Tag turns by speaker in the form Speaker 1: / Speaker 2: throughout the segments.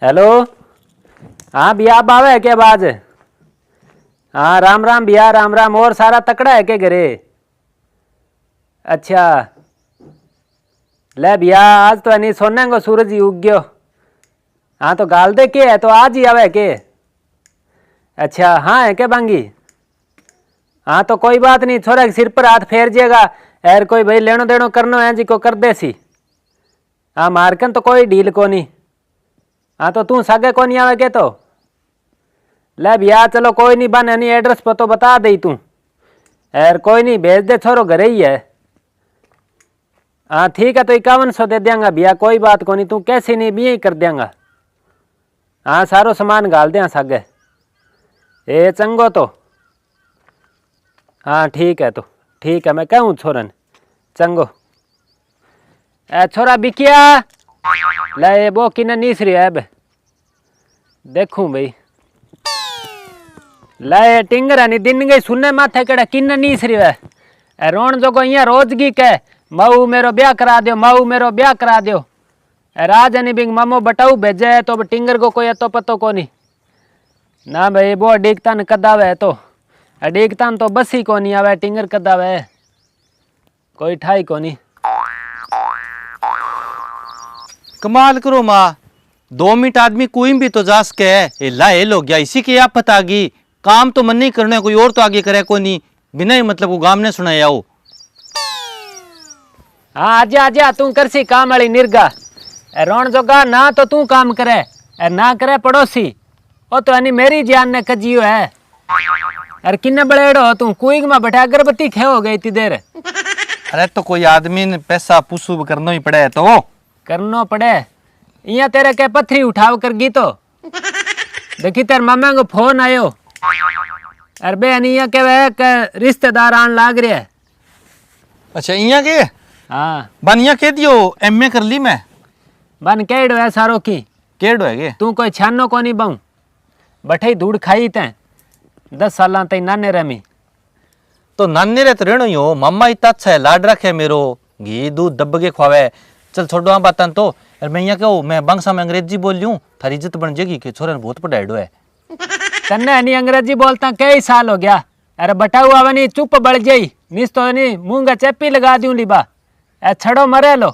Speaker 1: Hello. हाँ भैया आप आवे है क्या बाज? हाँ राम राम भैया, राम राम। और सारा तकड़ा है के घरे? अच्छा ले भैया, आज तो नहीं सोने को सूरज ही उग गयो। हाँ तो गाल दे के है तो आज ही आवे के? अच्छा हाँ है क्या बांगी? हाँ तो कोई बात नहीं, छोरा के सिर पर हाथ फेर जेगा। यार कोई भाई लेनो देनो करनो है जी को कर दे सी। हाँ मारकन तो कोई डील को नहीं। हाँ तो तू सागे को नहीं आवे के तो ले भैया, चलो कोई नहीं, बन नहीं एड्रेस पर तो बता दे तू। यार कोई नहीं, भेज दे, छोरो घरे ही है। हाँ ठीक है, तो 5100 दे देंगा भैया, कोई बात को नहीं, तू कैसी नहीं भी ही कर देंगा। हाँ सारो सामान गाल दें सागे। ए चंगो तो हाँ ठीक है, तो ठीक है, मैं कहूँ छोरन चंगो। ए छोरा बिकिया ले वो किन नीसरी है अब देखूं भाई। ले टिंगर नहीं दिन गई सुनने माथे कड़ा किन नीसरी है। रोन जो को यहाँ रोजगी के मऊ मेरो ब्याह करा दियो, मऊ मेरो ब्याह करा दियो। राजनी बिंग मामो बटाऊ भेजे तो टिंगर को कोई तो पतो को नहीं ना भाई। वो अडीकतान कदावे तो अडीकतान तो बस ही को नहीं आवे, टिंगर कदावे कोई ठाई को नहीं।
Speaker 2: कमाल करो माँ, 2 मिनट आदमी कोई भी तो जा सके है। लाइल हो गया इसी की आफत आ गई। काम तो मन नहीं करने, कोई और तो आगे करे को नहीं, बिना ही मतलब वो गाम ने सुनाया हो।
Speaker 1: हाँ आजा आजा, तू कर सी काम वाली निर्गा। रोन जोगा ना तो तू काम करे ना करे पड़ोसी। ओ तो यानी मेरी जान ने कजियो है। अरे किन्ने बड़ेड़ो हो तू, कुईग में बैठा अगरबत्ती खे हो गई इतनी देर।
Speaker 2: अरे तो कोई आदमी ने पैसा पुसू करना ही पड़े तो
Speaker 1: करनो पड़े। इया तेरे के पथरी उठाव कर गी तो देखी तेरे मामा को फोन आयो। अरे बे इया के रिश्तेदार आन लाग रहे है।
Speaker 2: अच्छा इया के?
Speaker 1: हाँ
Speaker 2: बन इया कह दियो एमए कर ली मैं।
Speaker 1: बन केड़ो है सारो की
Speaker 2: केड़ो है के?
Speaker 1: तू कोई छानो को नहीं बाऊ बठे धूड़ खाई तैं 10 साल तई नाने रमी।
Speaker 2: तो नाने रे तो रहनो ही हो, मामा इतना अच्छा है, लाड रखे मेरो, घी दूध दब के खुआवे। चल छोड़ो आ बात तो। अरे मैं यहाँ कहूँ मैं बंगसा में अंग्रेजी बोल लूँ, थारी इज्जत बन जाएगी कि छोरे ने बहुत पढ़ाइडो है।
Speaker 1: तन्ने नहीं अंग्रेजी बोलता कई साल हो गया। अरे बटाऊ आवा नहीं चुप बढ़ जाई निस तो नहीं मुंगा चेपी लगा दूं लिबा। ए छड़ो मरे लो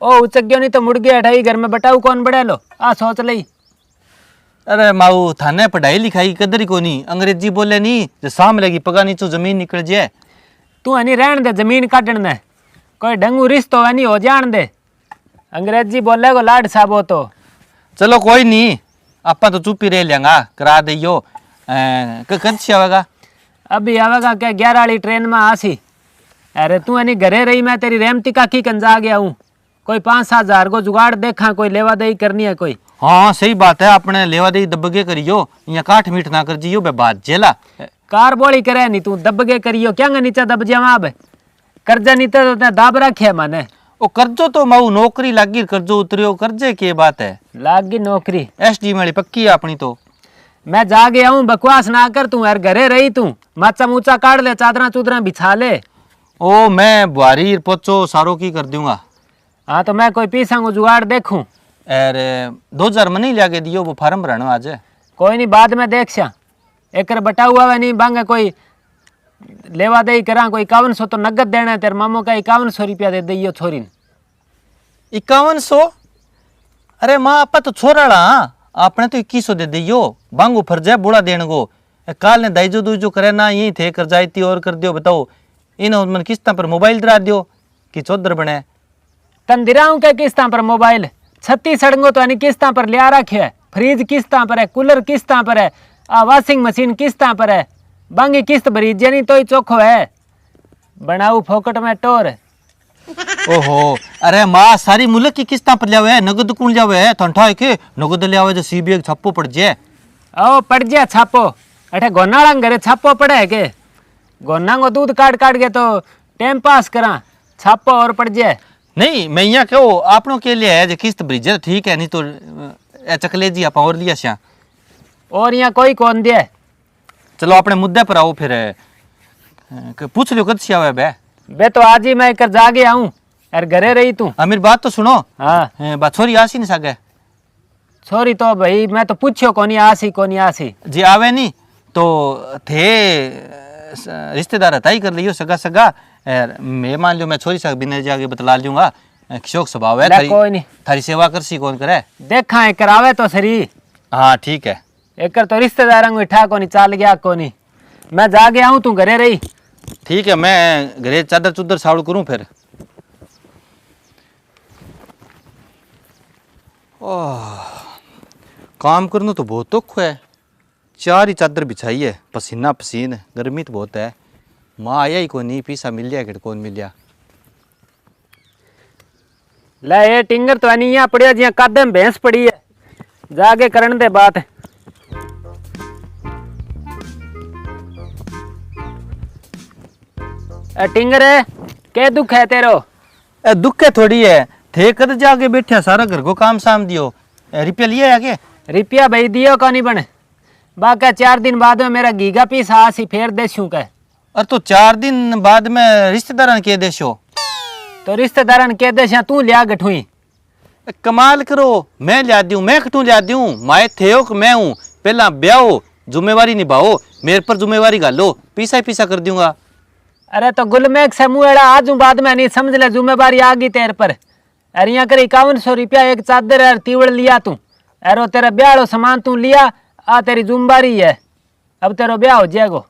Speaker 1: ओ उचक गयो नहीं तो मुड़ गया ढाई घर में बटाऊ कौन बढ़े लो आ सोच लई।
Speaker 2: अरे माऊ थाने पढ़ाई लिखाई कदर ही को नहीं, अंग्रेजी बोले नहीं जो साम लेगी पगा नीचो जमीन निकल जाए।
Speaker 1: तू हनी रहन दे जमीन काटन ने, कोई ढंगू रिश्तो है नहीं हो जान दे। अंग्रेजी बोले को लाड साबो तो
Speaker 2: चलो कोई नहीं, आपा तो चुप ही रह लेंगा, करा दियो। कद से आवेगा?
Speaker 1: अभी आवेगा क्या 11 वाली ट्रेन में आसी। अरे तू हनी घरे रही, मैं तेरी रेमती काकी कंजा गया हूँ। कोई 5-7 हजार को जुगाड़ देखा, कोई लेवा दही करनी है कोई।
Speaker 2: हाँ सही बात है, अपने लेवा दे दबगे करियो, यहाँ काठ मीठ ना कर जियो बे बात जेला।
Speaker 1: कार बोली करे नहीं तू दबगे करियो क्या नीचे दब जावा। अब कर्जा नीचे तो दाब रखे माने।
Speaker 2: ओ कर्जो तो माऊ नौकरी लागी, कर्जो उतरियो, कर्जे की बात है।
Speaker 1: लागी नौकरी
Speaker 2: एसडी वाली पक्की है अपनी तो।
Speaker 1: मैं जा गया हूँ, बकवास ना कर तू यार, घरे रही तू माचा मूचा काट ले, चादरा चूदरा बिछा ले।
Speaker 2: ओ मैं बुआरी पोचो सारो की कर दूंगा।
Speaker 1: हाँ तो मैं कोई पीसा को जुगाड़ देखूं।
Speaker 2: अरे 2000 में नहीं लागे दियो, वो फार्म भरानो आज।
Speaker 1: कोई नहीं बाद में देख सा, एक बटा हुआ है नहीं बांगे कोई लेवा दे करा। कोई 5100 तो नगद देना है तेरे मामो का, 5100 रुपया दे दियो छोरी ने।
Speaker 2: 5100? अरे माँ आपा तो छोराड़ा, आपने तो 2100 दे दियो, बांगो फर्ज है बूढ़ा देने को। काल ने दाइजो दूजो करे ना यही थे कर जाती और कर दियो। बताओ इन मन किस्ता पर मोबाइल दिला दियो कि चौधर बने।
Speaker 1: तन दिराऊं के किस्ता पर मोबाइल 36 सड़गो तो किस्ता पर लिया रखे है। फ्रिज किस्ता पर है, कूलर किस्ता पर है, वॉशिंग मशीन किस्ता पर है। बांगी किस्त भरी जनी तो ही चोखो है, बनाऊ फोकट में टोर।
Speaker 2: ओहो अरे माँ सारी मुल्क की किस्ता पर लिया है, नगद कौन लिया है? ठंडा के नगद लिया हुआ जो सीबीआई छापो पड़ जाए।
Speaker 1: ओ पड़ जाए छापो, अठे गोनाड़ा घरे छापो पड़े है के? गोना को दूध काट काट के तो टाइम पास करा, छापो और पड़ जाए।
Speaker 2: नहीं मैं यहाँ कहो आपनों के लिए है जो किस्त ब्रिज ठीक है, नहीं तो चकले जी आप और लिया श्या।
Speaker 1: और यहाँ कोई कौन दे।
Speaker 2: चलो अपने मुद्दे पर आओ फिर, पूछ लो कद से आवे बे।
Speaker 1: बे तो आज ही मैं कर जा गया हूँ यार, घरे रही तू।
Speaker 2: अमीर बात तो सुनो।
Speaker 1: हाँ
Speaker 2: बात छोरी आसी नहीं सके।
Speaker 1: छोरी तो भाई मैं तो पूछो कोनी आसी कोनी आसी।
Speaker 2: जी आवे नहीं तो थे रिश्तेदार हता ही कर लियो सगा सगा। मैं मान लियो मैं छोरी सा बिना जाके बतला लूंगा। शौक स्वभाव है
Speaker 1: ले कोई नहीं,
Speaker 2: थारी सेवा करसी कौन करे।
Speaker 1: देखा है करावे तो सरी।
Speaker 2: हाँ ठीक है।
Speaker 1: एक तो रिश्तेदार को इठा कोनी चाल गया कोनी। मैं जा गया हूँ, तू घरे रही।
Speaker 2: ठीक है मैं घरे चादर चुदर सावड़ करूँ फिर। ओह काम करना तो बहुत औखो है। 4 ही चादर बिछाई है, पसीना पसीन, गर्मी तो बहुत है। माँ आया ही कोई नहीं, पीसा मिल गया कि कौन मिल गया।
Speaker 1: ले ये टिंगर तो नहीं यहाँ पड़िया जिया कादे में भैंस पड़ी है, जाके करन दे बात। टिंगर के दुख है तेरो?
Speaker 2: दुख है थोड़ी है, थे कद जाके बैठा सारा घर को काम साम दियो। रुपया लिया है के?
Speaker 1: रुपया भाई दियो को नहीं बने, बाकी 4 दिन बाद में मेरा गीगा पीस आसी फेर देशू का।
Speaker 2: और तो 4 दिन बाद में रिश्तेदार के देशो?
Speaker 1: तो रिश्तेदारन के देशा तू लिया गठुई।
Speaker 2: कमाल करो, मैं लिया दूं, मैं कटू लिया दूं। माए थे हो कि मैं हूं, पहला ब्याहो, जिम्मेवारी निभाओ, मेरे पर जिम्मेवारी गालो, पीसा ही पीसा कर दूंगा।
Speaker 1: अरे तो गुलमेघ से मुएड़ा आज बाद में नहीं समझ ले, जिम्मेवारी आ गई तेरे पर। अरे यहाँ कर 5100 रुपया एक चादर और तीवड़ लिया तू, अरे तेरा ब्याह सामान तू लिया, आ तेरी जिम्मेवारी है, अब तेरा ब्याह हो जाएगो।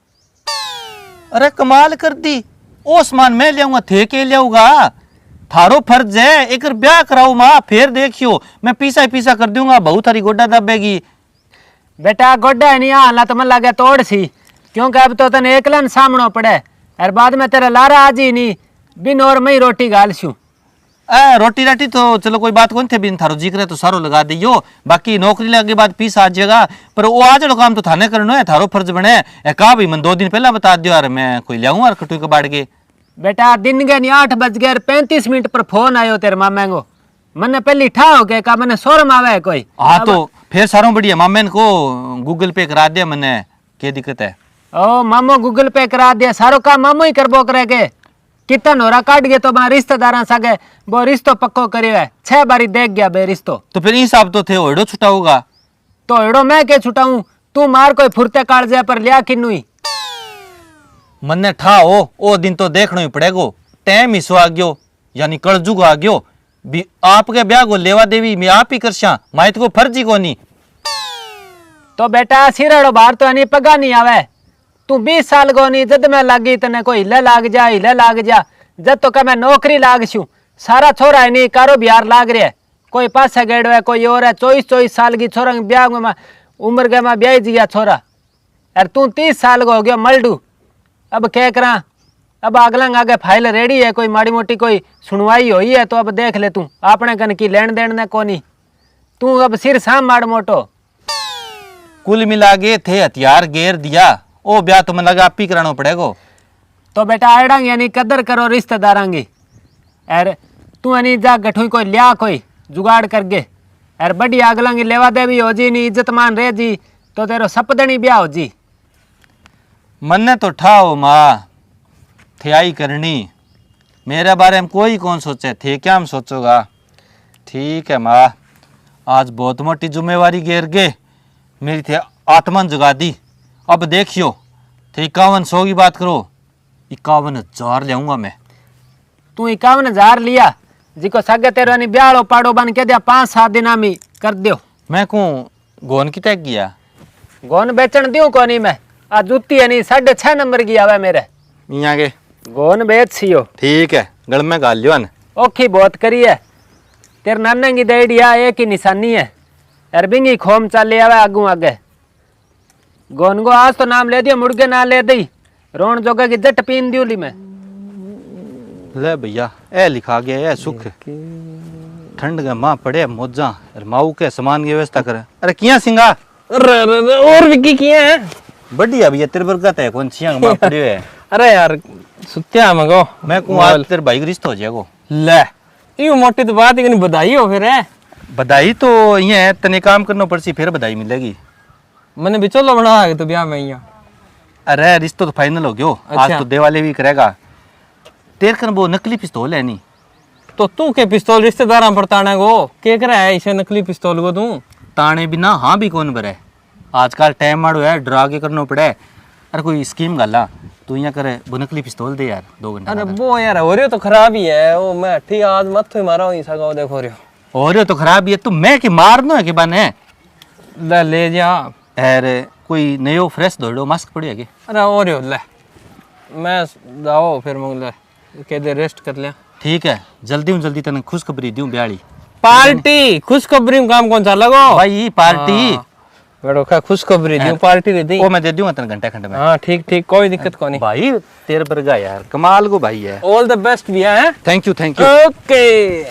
Speaker 2: अरे कमाल कर दी, ओ सामान मैं लियाऊंगा, थे के लियाऊंगा? थारो फर्ज है, एक ब्याह कराओ माँ, फिर देखियो मैं पीसा ही पीसा कर दूंगा। बहुत थारी गोड्डा दबेगी।
Speaker 1: बेटा गोड्डा है नहीं आला तो मन लगे तोड़ सी, क्योंकि अब तो तने एकलन सामनो पड़े, और बाद में तेरा लारा आज ही नहीं बिन और मैं ही रोटी गाल छू।
Speaker 2: रोटी राटी तो चलो कोई बात कौन थे, बिन थारो जी करे तो सारो लगा दियो, बाकी नौकरी लगे बाद पीस आ जाएगा। पर वो आज काम तो थाने करनो है, थारो फर्ज बने। कहा भाई मन 2 दिन पहला बता दियो यार, मैं कोई लियाऊं यार कटू के बाड़ के।
Speaker 1: बेटा दिन गए नहीं 8 बज गए 35 मिनट पर फोन आयो तेरे मामे को, मैंने पहली ठा हो गया, मैंने शोरम आवे है कोई।
Speaker 2: हाँ तो फिर सारों बढ़िया, मामेन को गूगल पे करा दिया मैंने, क्या दिक्कत है?
Speaker 1: ओ मामो गूगल पे करा दिया, सारो काम मामो ही करबो करे के। कितना नोरा काट गया तो मैं रिश्तेदार सगे वो रिश्तो पक्को करियो है, 6 बारी देख गया बे रिश्तो।
Speaker 2: तो फिर हिसाब तो थे ओडो छुटा होगा।
Speaker 1: तो एड़ो मैं के छुटाऊं, तू मार कोई फुरते काट जाए पर लिया किन्नुई।
Speaker 2: मन्ने ठा हो ओ दिन तो देखना ही पड़ेगो, टाइम ही सो आ गयो, यानी कलजुग आ गयो। भी आपके ब्याह को लेवा देवी मैं आप ही करशा, माइत को फर्जी को नहीं।
Speaker 1: तो बेटा सिरड़ो बाहर तो नहीं पगा नहीं आवे, तू 20 साल को नहीं, जद मैं लागी तने कोई हिले लाग जा, जद तो क्या मैं नौकरी लाग छू। सारा छोरा है नहीं कारो बिहार लाग रहा है, कोई पासा गेड़ो है, कोई और है। 24 साल की छोरा ब्याह में उम्र के मैं ब्याह जिया छोरा, और तू 30 साल को हो गया मलडू। अब क्या करा, अब अगला आगे फाइल रेडी है, कोई माड़ी मोटी कोई सुनवाई हुई है तो अब देख ले तू, अपने कन की लेन देन ने कोनी, तू अब सिर साम माड़ मोटो।
Speaker 2: कुल मिला के थे हथियार गेर दिया, ओ ब्याह तो मैं लगा आप ही कराना पड़ेगो।
Speaker 1: तो बेटा आड़ा यानी कदर करो रिश्तेदारां की, अरे तू यानी जा गठुई कोई लिया कोई जुगाड़ करके, अरे बड़ी अगला की लेवा देवी हो जी, नहीं इज्जत मान रहे जी, तो तेरो सपदनी ब्याह हो जी।
Speaker 2: मन्ने तो ठाओ माँ, थे आई करनी, मेरे बारे में कोई कौन सोचे, थे क्या हम सोचोगा। ठीक है माँ, आज बहुत मोटी जिम्मेवारी घेर गे, मेरी थे आत्मन जगा दी। अब देखियो थे 5100 की बात करो, 51,000 लियाऊंगा मैं।
Speaker 1: तू 51,000 लिया, जिको सगे तेरो यानी ब्याह पाड़ो बन के दिया, 5-7 दिन में कर दियो।
Speaker 2: मैं को गोन की तय किया,
Speaker 1: गोन बेचन दियो को नहीं मैं, आ जूती है नहीं 6.5 नंबर की आवे मेरे,
Speaker 2: यहाँ के
Speaker 1: गोन बेच सियो।
Speaker 2: ठीक है, गल में गाल लियो न।
Speaker 1: औखी बहुत करी है, तेरे नाने की देड़िया एक ही निशानी है, अरबिंगी खोम चाले आवे आगू आगे। गोन को आज तो नाम ले दियो, मुड़गे ना ले दी, रोन जोगे की जट पीन दियो ली मैं।
Speaker 2: ले भैया ए लिखा गया है सुख, ठंड के माँ पड़े मौजा, माऊ के सामान की व्यवस्था करे। अरे किया सिंगा
Speaker 3: और विकी किए हैं?
Speaker 2: बढ़िया भैया, तेरे बरकत है, कौन छिया माँ पड़े है।
Speaker 3: अरे यार सुत्या मगो,
Speaker 2: मैं को आज तेरे भाई का रिश्ता हो जाएगो।
Speaker 3: ले यू मोटी तो बात ही नहीं, बधाई हो फिर है।
Speaker 2: बधाई तो ये है, तने काम करना पड़सी फिर बधाई मिलेगी।
Speaker 3: मैंने बिचौला बना है तो ब्याह में यहाँ।
Speaker 2: अरे रिश्ता तो फाइनल हो गयो, आज
Speaker 3: अच्छा।
Speaker 2: तो देवाले भी करेगा। तेरे कन वो नकली पिस्तौल है नहीं,
Speaker 3: तो तू के पिस्तौल रिश्तेदार पड़ताने को के करे है इसे नकली पिस्तौल को तू?
Speaker 2: ताने बिना हाँ भी कौन भरे। आजकल टाइम माड़ो है, डरा के करना पड़े। अरे कोई स्कीम गाला तू यहाँ करे, बुनकली पिस्तौल दे यार 2 घंटा।
Speaker 3: अरे वो यार हो रही तो खराब ही है वो, मैं ठीक आज मत ही मारा ही सका देखो रहे
Speaker 2: और तो खराब है, तू मैं के मारनो है के बने
Speaker 3: ले जा।
Speaker 2: अरे कोई नयो फ्रेश दौड़ो मास्क पड़ी है के?
Speaker 3: अरे हो रही ले मैं जाओ फिर मैं कह दे रेस्ट कर लिया।
Speaker 2: ठीक है, जल्दी तने खुशखबरी दूं ब्याली।
Speaker 3: पार्टी खुशखबरी में काम कौन सा लगो
Speaker 2: भाई पार्टी
Speaker 3: बड़ो का खुशखबरी दूं पार्टी दे दी।
Speaker 2: वो मैं दे दूंगा तने घंटे खंड में।
Speaker 3: हाँ ठीक ठीक कोई दिक्कत को नहीं
Speaker 2: भाई तेरे बरगा यार कमाल को भाई है।
Speaker 3: ऑल द बेस्ट भैया है।
Speaker 2: थैंक यू
Speaker 3: ओके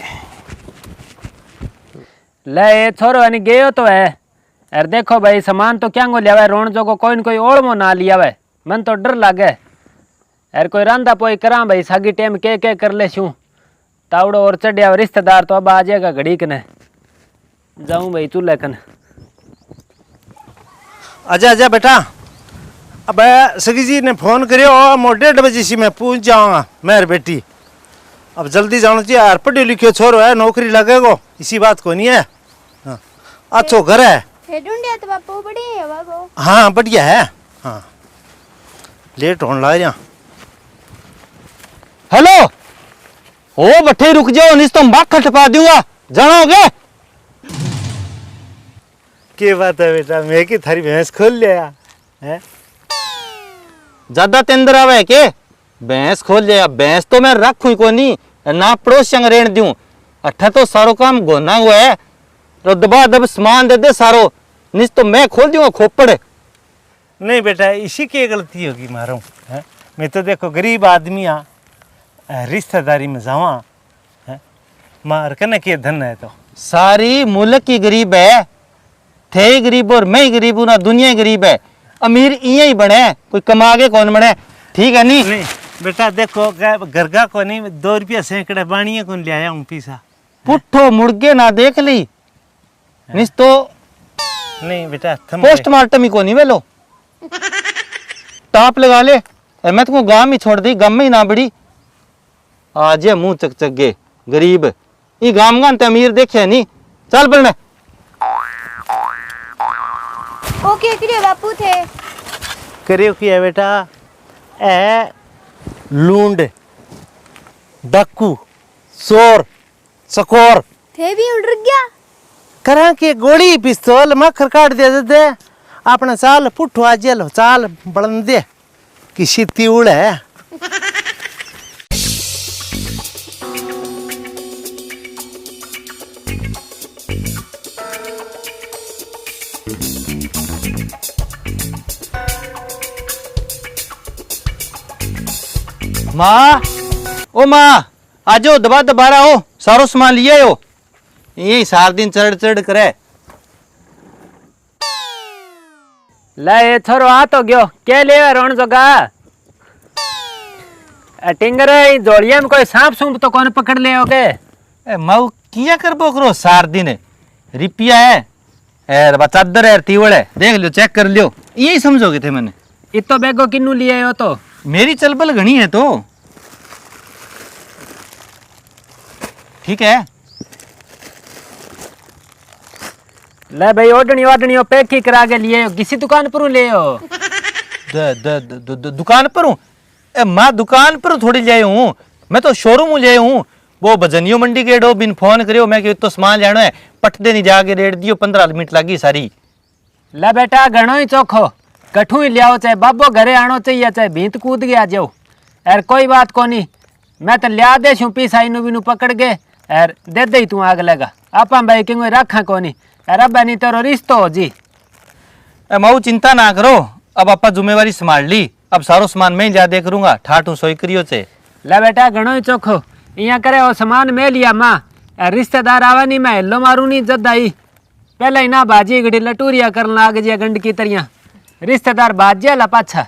Speaker 1: ले ये छोरो अनि गयो तो है। अरे देखो भाई सामान तो क्या लिया है, रोण जो को कोई न कोई ओढ़मो ना लिया है, मन तो डर लागे। अरे कोई रांधा पोई करा भाई सागी टेम के कर ले शू तावड़ो और चढ़िया रिश्तेदार तो अब आ जाएगा घड़ी कने जाऊं भाई चूल्हे कने।
Speaker 4: आजा आजा बेटा। अब सगी जी ने फोन करियो, मैं 1:30 बजे से मैं पहुंच जाऊंगा मेरे बेटी। अब जल्दी जाना चाहिए यार, पढ़े लिखे छोरो है, नौकरी लगेगो इसी बात को नहीं है। हाँ अच्छो घर है।
Speaker 5: ढूंढिया तो बापू बढ़िया है बाबू।
Speaker 4: हाँ बढ़िया है। हाँ लेट होने लग रहा।
Speaker 2: हेलो ओ बट्ठे रुक जाओ, नहीं तो माखा टपा दूंगा, जानोगे?
Speaker 4: क्या बात है बेटा, मैं की थारी भैंस खोल लिया है?
Speaker 2: ज्यादा तेंदर आवे के भैंस खोल लिया? भैंस तो मैं रखू को नहीं ना पड़ोस संग रेण दूं। अठा तो सारो काम गोना हुआ है, तो दबा दब सामान दे दे सारो, नहीं तो मैं खोल दूंगा खोपड़।
Speaker 4: नहीं बेटा इसी की गलती होगी मारो है। मैं तो देखो गरीब आदमी आ, रिश्तेदारी में जावा है, मार कने के धन है तो
Speaker 2: सारी मुल्क की गरीब है, थे गरीब और मैं ही गरीब हूं ना, दुनिया ही गरीब है। अमीर इं ही बने, कोई कमा के कौन बने, ठीक है नहीं?
Speaker 4: नहीं बेटा देखो गरगा को नहीं 2 रुपया सैकड़े बाणिया को ले आया हूँ पीसा।
Speaker 2: पुट्ठो मुड़के ना देख ली, नहीं तो
Speaker 4: नहीं बेटा
Speaker 2: पोस्टमार्टम ही को नहीं वेलो टाप लगा ले। मैं तुमको गांव ही छोड़ दी, गांव में ही ना बड़ी आज मुंह चक चक गे गरीब। ये गांव गांव ते अमीर देखे नहीं, चल बढ़ने।
Speaker 5: ओके करियो बापू थे।
Speaker 4: करियो किया बेटा ए लूंड डाकू चोर चकोर
Speaker 5: थे भी उड़ गया।
Speaker 4: करा के गोली पिस्तौल मखर काट दे दे अपने चाल पुठो आ जेल चाल बढ़न दे किसी तीउड़ है।
Speaker 2: माँ ओ माँ आजो दबा दबारा हो, सारो सामान लिए हो, यही सार दिन चढ़ चढ़ करे।
Speaker 1: ले ये छोरो आ तो गयो, क्या ले रोण जोगा? टिंगर जोड़िया में कोई सांप सूप तो कौन पकड़ ले होगे?
Speaker 2: माऊ किया कर बोकरो सार दिन रिपिया है ए चादर है तीवड़ है, देख लियो चेक कर लियो, यही समझोगे थे मैंने।
Speaker 1: इतो बैगो किन्नू लिए हो तो?
Speaker 2: मेरी चलबल घनी है तो ठीक है।
Speaker 1: ले भाई ओडनी ओडनी पैक ही करा के लिए हो, किसी दुकान पर ले हो?
Speaker 2: दुकान पर हूँ माँ, दुकान पर थोड़ी ले हूँ मैं तो शोरूम ले हूँ। वो भजनियो मंडी गेड़ो बिन फोन करियो मैं तो सामान लेना है, पट दे नहीं जाके रेट दियो, 15 मिनट लगी सारी।
Speaker 1: ले बेटा घणो ही चोखो, कठू ही लियाओ, चाहे बाबो घरे आनो चाहिए चाहे भीत कूद गया जाओ। यार कोई बात को नहीं, मैं तो लिया दे छू पीसा इनू बिनू पकड़ के यार दे दे तू आग लगा आपा भाई कि रखा को नहीं यार। अब नहीं तेरो रिश्तो हो जी।
Speaker 2: माऊ चिंता ना करो, अब आपा जिम्मेवारी संभाल ली, अब सारो सामान मैं ही लिया दे करूंगा, ठाठू सोई करियो से।
Speaker 1: ले बेटा घणो ही चोखो, इं करे वो सामान मैं लिया माँ, रिश्तेदार आवा नहीं मैं हेलो मारू नहीं जद आई, पहले ही ना बाजी घड़ी लटूरिया करन लाग जिया गंड की तरिया, रिश्तेदार बाजिया ला पाछा।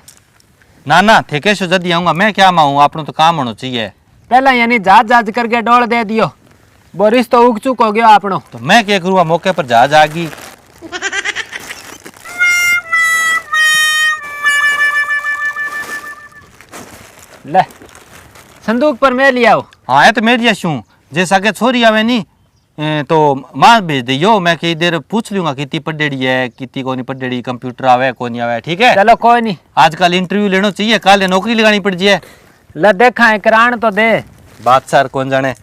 Speaker 2: ना ना ठेके से जल्दी आऊंगा मैं, क्या माऊ आपनो तो काम होना चाहिए।
Speaker 1: पहला यानी जहाज जहाज करके डोल दे दियो, वो रिश्तो उग चुक हो गयो आपनो।
Speaker 2: तो मैं क्या करूँगा, मौके पर जहाज आ गई।
Speaker 1: ले संदूक पर मैं लिया हो।
Speaker 2: हाँ है तो मैं दिया शू, जैसा के छोरी आवे नहीं तो मां भेज दियो, मैं कई देर पूछ लूंगा कितनी पढ़ेड़ी है कितनी को नहीं पढ़ेड़ी, कंप्यूटर आवे को नहीं आवे, ठीक है।
Speaker 1: चलो कोई नहीं,
Speaker 2: आजकल इंटरव्यू लेना चाहिए, कल नौकरी लगानी पड़ जाए।
Speaker 1: ले देखा है करान तो दे।
Speaker 2: बात सर कौन जाने।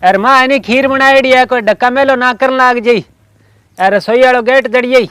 Speaker 1: अरे माँ एनी खीर बनाई है, कोई डक्का मेलो ना करन लाग जाई। अरे रसोई वालो गेट दड़िए